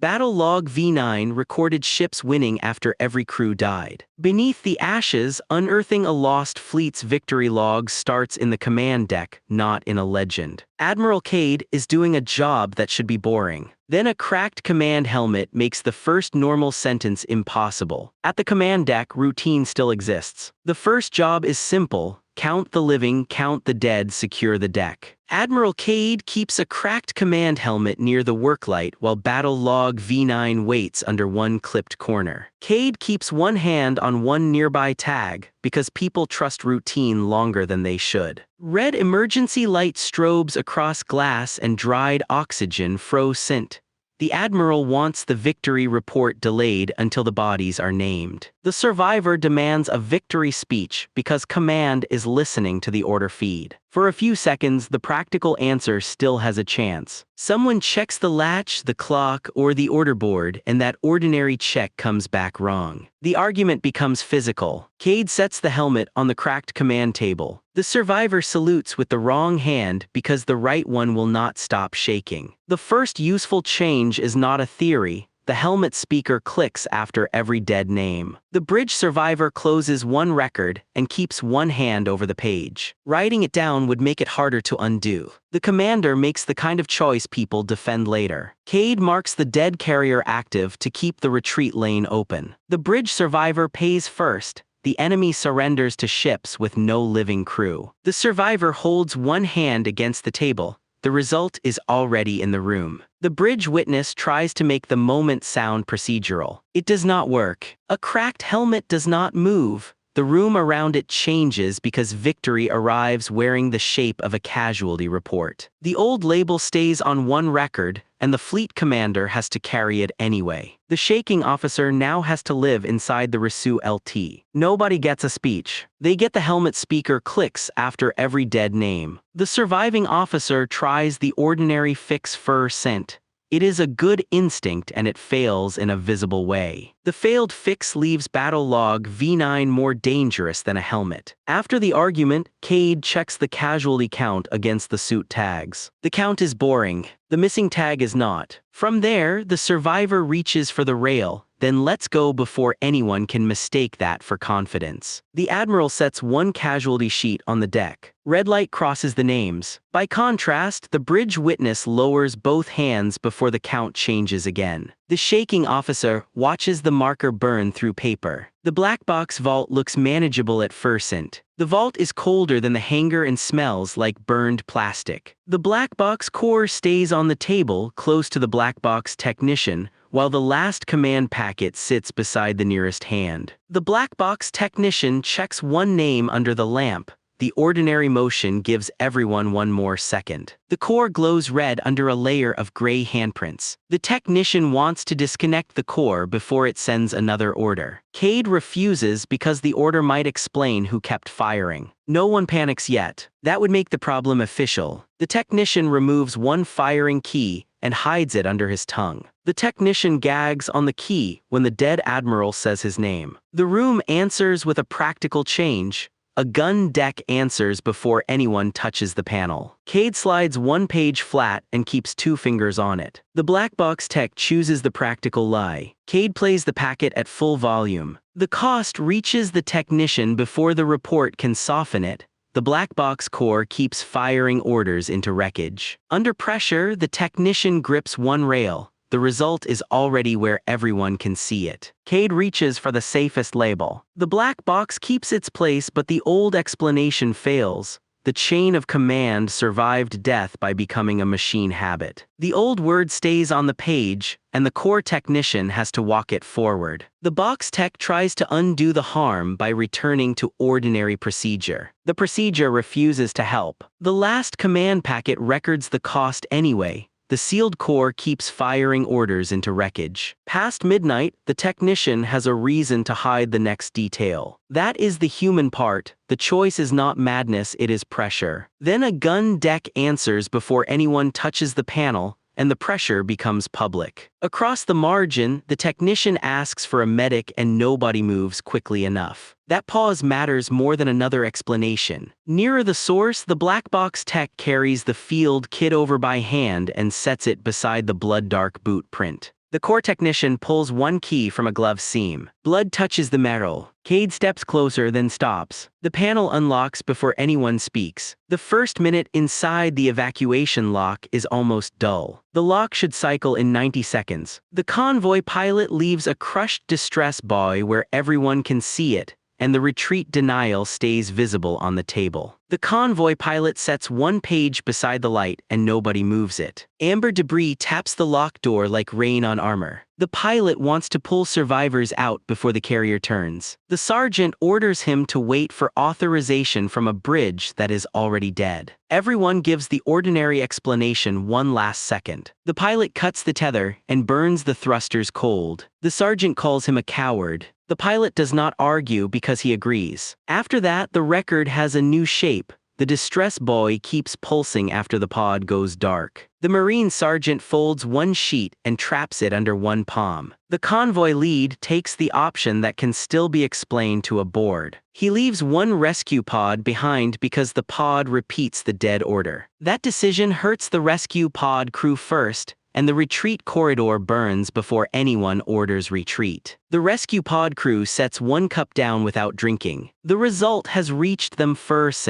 Battle Log V9 recorded ships winning after every crew died. Beneath the ashes, unearthing a lost fleet's victory log starts in the command deck, not in a legend. Admiral Cade is doing a job that should be boring. Then a cracked command helmet makes the first normal sentence impossible. At the command deck, routine still exists. The first job is simple: count the living, count the dead, secure the deck. Admiral Cade keeps a cracked command helmet near the worklight while Battle Log V9 waits under one clipped corner. Cade keeps one hand on one nearby tag because people trust routine longer than they should. Red emergency light strobes across glass and dried oxygen froze scent. The Admiral wants the victory report delayed until the bodies are named. The survivor demands a victory speech because command is listening to the order feed. For a few seconds, the practical answer still has a chance. Someone checks the latch, the clock, or the order board, and that ordinary check comes back wrong. The argument becomes physical. Cade sets the helmet on the cracked command table. The survivor salutes with the wrong hand because the right one will not stop shaking. The first useful change is not a theory. The helmet speaker clicks after every dead name. The bridge survivor closes one record and keeps one hand over the page. Writing it down would make it harder to undo. The commander makes the kind of choice people defend later. Cade marks the dead carrier active to keep the retreat lane open. The bridge survivor pays first. The enemy surrenders to ships with no living crew. The survivor holds one hand against the table. The result is already in the room. The bridge witness tries to make the moment sound procedural. It does not work. A cracked helmet does not move. The room around it changes because victory arrives wearing the shape of a casualty report. The old label stays on one record, and the fleet commander has to carry it anyway. The shaking officer now has to live inside the Resu LT. Nobody gets a speech. They get the helmet speaker clicks after every dead name. The surviving officer tries the ordinary fix fur scent. It is a good instinct and it fails in a visible way. The failed fix leaves Battle Log V9 more dangerous than a helmet. After the argument, Cade checks the casualty count against the suit tags. The count is boring. The missing tag is not. From there, the survivor reaches for the rail, then lets go before anyone can mistake that for confidence. The Admiral sets one casualty sheet on the deck. Red light crosses the names. By contrast, the bridge witness lowers both hands before the count changes again. The shaking officer watches the marker burn through paper. The black box vault looks manageable at first. The vault is colder than the hangar and smells like burned plastic. The black box core stays on the table close to the black box technician, while the last command packet sits beside the nearest hand. The black box technician checks one name under the lamp. The ordinary motion gives everyone one more second. The core glows red under a layer of gray handprints. The technician wants to disconnect the core before it sends another order. Cade refuses because the order might explain who kept firing. No one panics yet. That would make the problem official. The technician removes one firing key and hides it under his tongue. The technician gags on the key when the dead admiral says his name. The room answers with a practical change. A gun deck answers before anyone touches the panel. Cade slides one page flat and keeps two fingers on it. The black box tech chooses the practical lie. Cade plays the packet at full volume. The cost reaches the technician before the report can soften it. The black box core keeps firing orders into wreckage. Under pressure, the technician grips one rail. The result is already where everyone can see it. Cade reaches for the safest label. The black box keeps its place, but the old explanation fails. The chain of command survived death by becoming a machine habit. The old word stays on the page, and the core technician has to walk it forward. The box tech tries to undo the harm by returning to ordinary procedure. The procedure refuses to help. The last command packet records the cost anyway. The sealed core keeps firing orders into wreckage. Past midnight, the technician has a reason to hide the next detail. That is the human part. The choice is not madness, it is pressure. Then a gun deck answers before anyone touches the panel, and the pressure becomes public. Across the margin, the technician asks for a medic and nobody moves quickly enough. That pause matters more than another explanation. Nearer the source, the black box tech carries the field kit over by hand and sets it beside the blood-dark boot print. The core technician pulls one key from a glove seam. Blood touches the metal. Cade steps closer then stops. The panel unlocks before anyone speaks. The first minute inside the evacuation lock is almost dull. The lock should cycle in 90 seconds. The convoy pilot leaves a crushed distress buoy where everyone can see it, and the retreat denial stays visible on the table. The convoy pilot sets one page beside the light and nobody moves it. Amber debris taps the lock door like rain on armor. The pilot wants to pull survivors out before the carrier turns. The sergeant orders him to wait for authorization from a bridge that is already dead. Everyone gives the ordinary explanation one last second. The pilot cuts the tether and burns the thrusters cold. The sergeant calls him a coward. The pilot does not argue because he agrees. After that, the record has a new shape. The distress buoy keeps pulsing after the pod goes dark. The Marine sergeant folds one sheet and traps it under one palm. The convoy lead takes the option that can still be explained to a board. He leaves one rescue pod behind because the pod repeats the dead order. That decision hurts the rescue pod crew first, and the retreat corridor burns before anyone orders retreat. The rescue pod crew sets one cup down without drinking. The result has reached them first.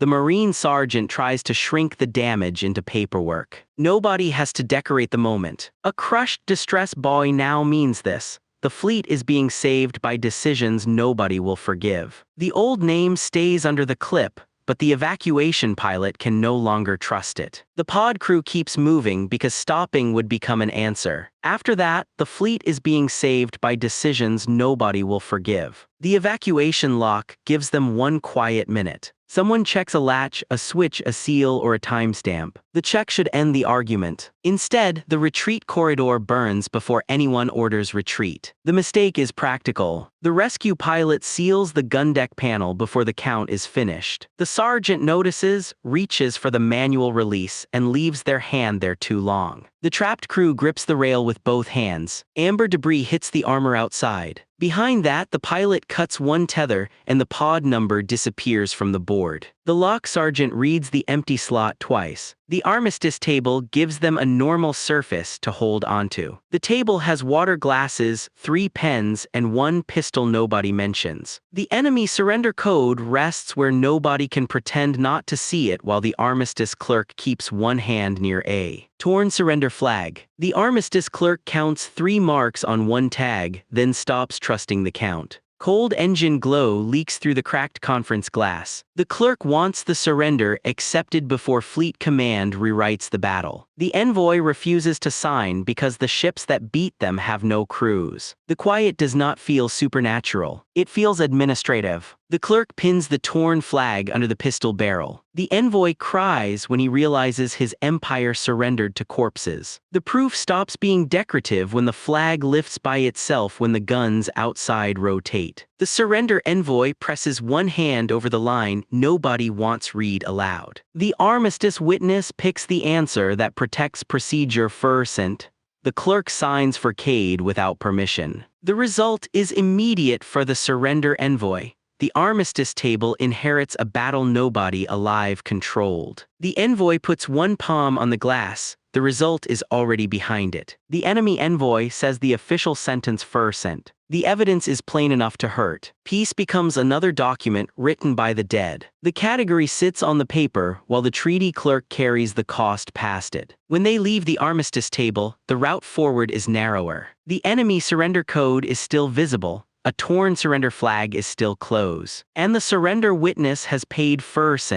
The Marine sergeant tries to shrink the damage into paperwork. Nobody has to decorate the moment. A crushed distress buoy now means this. The fleet is being saved by decisions nobody will forgive. The old name stays under the clip, but the evacuation pilot can no longer trust it. The pod crew keeps moving because stopping would become an answer. After that, the fleet is being saved by decisions nobody will forgive. The evacuation lock gives them one quiet minute. Someone checks a latch, a switch, a seal, or a timestamp. The check should end the argument. Instead, the retreat corridor burns before anyone orders retreat. The mistake is practical. The rescue pilot seals the gun deck panel before the count is finished. The sergeant notices, reaches for the manual release, and leaves their hand there too long. The trapped crew grips the rail with both hands. Amber debris hits the armor outside. Behind that, the pilot cuts one tether and the pod number disappears from the board. The lock sergeant reads the empty slot twice. The armistice table gives them a normal surface to hold onto. The table has water glasses, 3 pens, and one pistol nobody mentions. The enemy surrender code rests where nobody can pretend not to see it while the armistice clerk keeps one hand near a torn surrender flag. The armistice clerk counts 3 marks on one tag, then stops trusting the count. Cold engine glow leaks through the cracked conference glass. The clerk wants the surrender accepted before Fleet Command rewrites the battle. The envoy refuses to sign because the ships that beat them have no crews. The quiet does not feel supernatural. It feels administrative. The clerk pins the torn flag under the pistol barrel. The envoy cries when he realizes his empire surrendered to corpses. The proof stops being decorative when the flag lifts by itself when the guns outside rotate. The surrender envoy presses one hand over the line nobody wants read aloud. The armistice witness picks the answer that protects procedure first. The clerk signs for Cade without permission. The result is immediate for the surrender envoy. The armistice table inherits a battle nobody alive controlled. The envoy puts one palm on the glass. The result is already behind it. The enemy envoy says the official sentence first. The evidence is plain enough to hurt. Peace becomes another document written by the dead. The category sits on the paper while the treaty clerk carries the cost past it. When they leave the armistice table, the route forward is narrower. The enemy surrender code is still visible. A torn surrender flag is still close. And the surrender witness has paid first.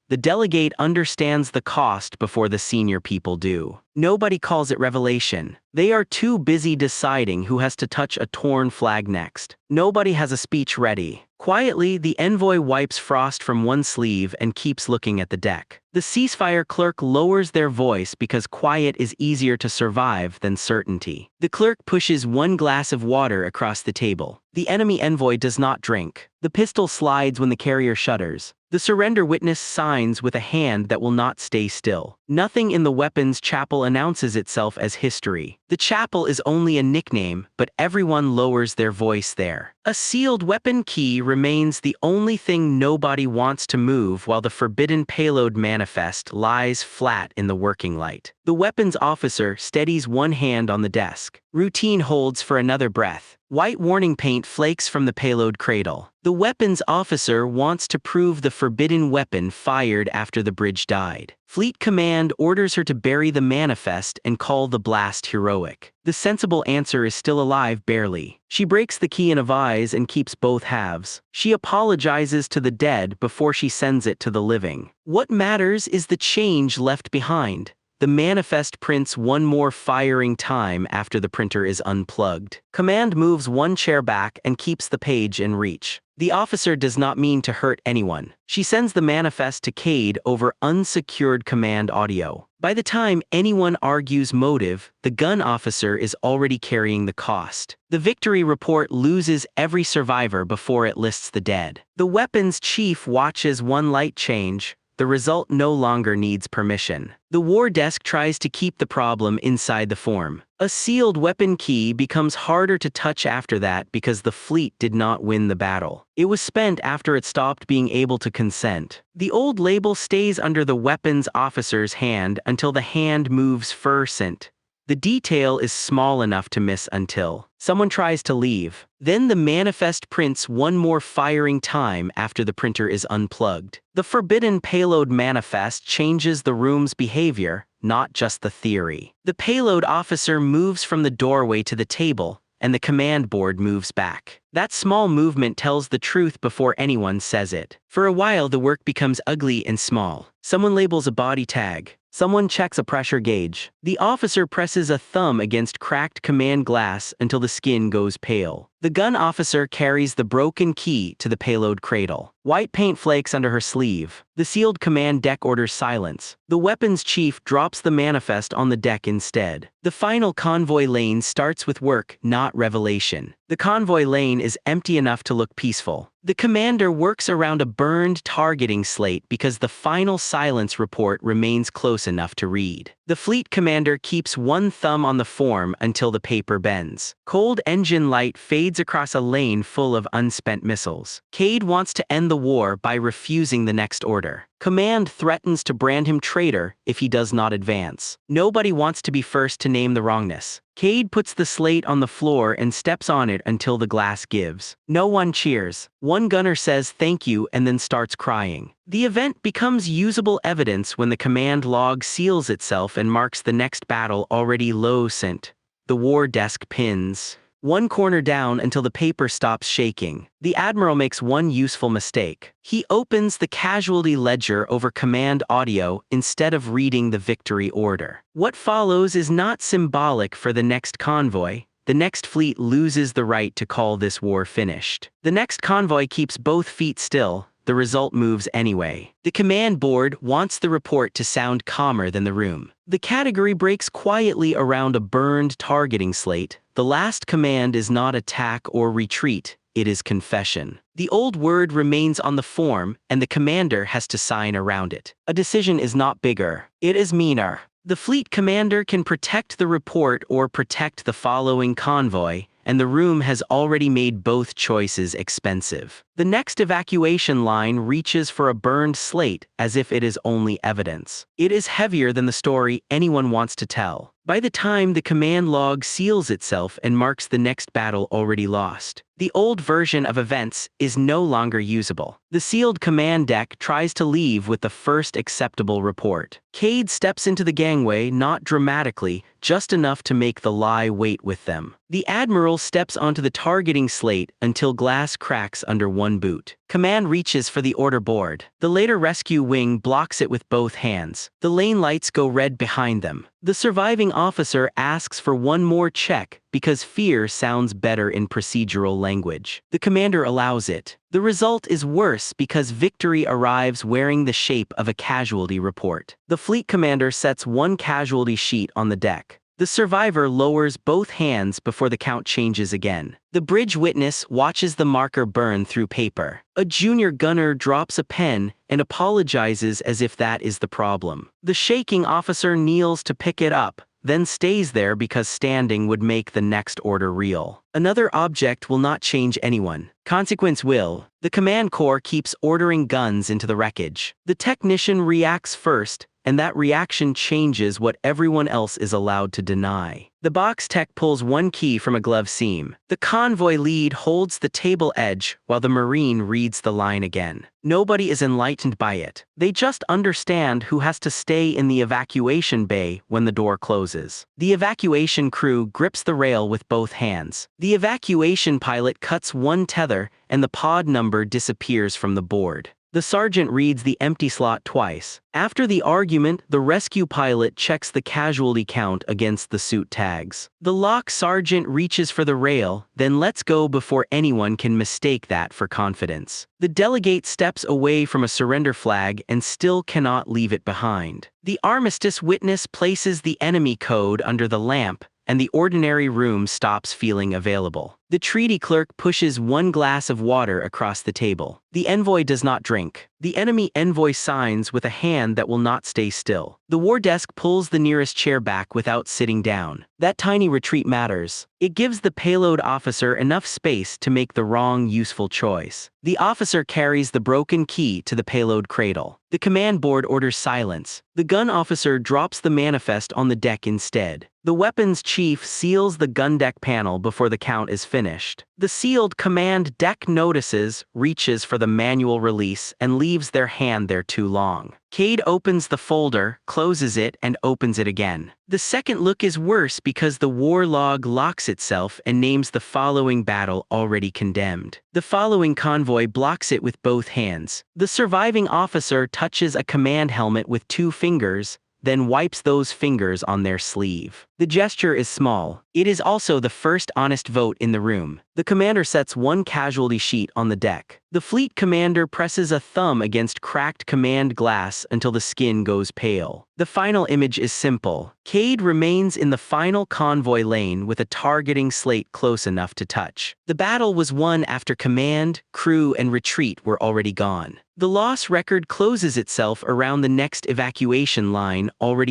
The delegate understands the cost before the senior people do. Nobody calls it revelation. They are too busy deciding who has to touch a torn flag next. Nobody has a speech ready. Quietly, the envoy wipes frost from one sleeve and keeps looking at the deck. The ceasefire clerk lowers their voice because quiet is easier to survive than certainty. The clerk pushes one glass of water across the table. The enemy envoy does not drink. The pistol slides when the carrier shudders. The surrender witness signs with a hand that will not stay still. Nothing in the weapons chapel announces itself as history. The chapel is only a nickname, but everyone lowers their voice there. A sealed weapon key remains the only thing nobody wants to move while the forbidden payload manifest lies flat in the working light. The weapons officer steadies one hand on the desk. Routine holds for another breath. White warning paint flakes from the payload cradle. The weapons officer wants to prove the forbidden weapon fired after the bridge died. Fleet Command orders her to bury the manifest and call the blast heroic. The sensible answer is still alive barely. She breaks the key in a vise and keeps both halves. She apologizes to the dead before she sends it to the living. What matters is the change left behind. The manifest prints one more firing time after the printer is unplugged. Command moves one chair back and keeps the page in reach. The officer does not mean to hurt anyone. She sends the manifest to Cade over unsecured command audio. By the time anyone argues motive, the gun officer is already carrying the cost. The victory report loses every survivor before it lists the dead. The weapons chief watches one light change. The result no longer needs permission. The war desk tries to keep the problem inside the form. A sealed weapon key becomes harder to touch after that because the fleet did not win the battle. It was spent after it stopped being able to consent. The old label stays under the weapons officer's hand until the hand moves %. The detail is small enough to miss until someone tries to leave. Then the manifest prints one more firing time after the printer is unplugged. The forbidden payload manifest changes the room's behavior, not just the theory. The payload officer moves from the doorway to the table, and the command board moves back. That small movement tells the truth before anyone says it. For a while the work becomes ugly and small. Someone labels a body tag. Someone checks a pressure gauge. The officer presses a thumb against cracked command glass until the skin goes pale. The gun officer carries the broken key to the payload cradle. White paint flakes under her sleeve. The sealed command deck orders silence. The weapons chief drops the manifest on the deck instead. The final convoy lane starts with work, not revelation. The convoy lane is empty enough to look peaceful. The commander works around a burned targeting slate because the final silence report remains close enough to read. The fleet commander keeps one thumb on the form until the paper bends. Cold engine light fades across a lane full of unspent missiles. Cade wants to end the war by refusing the next order. Command threatens to brand him traitor if he does not advance. Nobody wants to be first to name the wrongness. Cade puts the slate on the floor and steps on it until the glass gives. No one cheers. One gunner says thank you and then starts crying. The event becomes usable evidence when the command log seals itself and marks the next battle already low sent. The war desk pins one corner down until the paper stops shaking. The admiral makes one useful mistake. He opens the casualty ledger over command audio instead of reading the victory order. What follows is not symbolic for the next convoy. The next fleet loses the right to call this war finished. The next convoy keeps both feet still. The result moves anyway. The command board wants the report to sound calmer than the room. The category breaks quietly around a burned targeting slate. The last command is not attack or retreat, it is confession. The old word remains on the form, and the commander has to sign around it. A decision is not bigger, it is meaner. The fleet commander can protect the report or protect the following convoy, and the room has already made both choices expensive. The next evacuation line reaches for a burned slate as if it is only evidence. It is heavier than the story anyone wants to tell. By the time the command log seals itself and marks the next battle already lost, the old version of events is no longer usable. The sealed command deck tries to leave with the first acceptable report. Cade steps into the gangway not dramatically, just enough to make the lie wait with them. The admiral steps onto the targeting slate until glass cracks under one boot. Command reaches for the order board. The later rescue wing blocks it with both hands. The lane lights go red behind them. The surviving officer asks for one more check because fear sounds better in procedural language. The commander allows it. The result is worse because victory arrives wearing the shape of a casualty report. The fleet commander sets one casualty sheet on the deck. The survivor lowers both hands before the count changes again. The bridge witness watches the marker burn through paper. A junior gunner drops a pen and apologizes as if that is the problem. The shaking officer kneels to pick it up, then stays there because standing would make the next order real. Another object will not change anyone. Consequence will. The command corps keeps ordering guns into the wreckage. The technician reacts first, and that reaction changes what everyone else is allowed to deny. The box tech pulls one key from a glove seam. The convoy lead holds the table edge while the Marine reads the line again. Nobody is enlightened by it. They just understand who has to stay in the evacuation bay when the door closes. The evacuation crew grips the rail with both hands. The evacuation pilot cuts one tether and the pod number disappears from the board. The sergeant reads the empty slot twice. After the argument, the rescue pilot checks the casualty count against the suit tags. The lock sergeant reaches for the rail, then lets go before anyone can mistake that for confidence. The delegate steps away from a surrender flag and still cannot leave it behind. The armistice witness places the enemy code under the lamp, and the ordinary room stops feeling available. The treaty clerk pushes one glass of water across the table. The envoy does not drink. The enemy envoy signs with a hand that will not stay still. The war desk pulls the nearest chair back without sitting down. That tiny retreat matters. It gives the payload officer enough space to make the wrong useful choice. The officer carries the broken key to the payload cradle. The command board orders silence. The gun officer drops the manifest on the deck instead. The weapons chief seals the gun deck panel before the count is finished. The sealed command deck notices, reaches for the manual release, and leaves their hand there too long. Cade opens the folder, closes it, and opens it again. The second look is worse because the war log locks itself and names the following battle already condemned. The following convoy blocks it with both hands. The surviving officer touches a command helmet with 2 fingers, then wipes those fingers on their sleeve. The gesture is small. It is also the first honest vote in the room. The commander sets one casualty sheet on the deck. The fleet commander presses a thumb against cracked command glass until the skin goes pale. The final image is simple. Cade remains in the final convoy lane with a targeting slate close enough to touch. The battle was won after command, crew, and retreat were already gone. The loss record closes itself around the next evacuation line already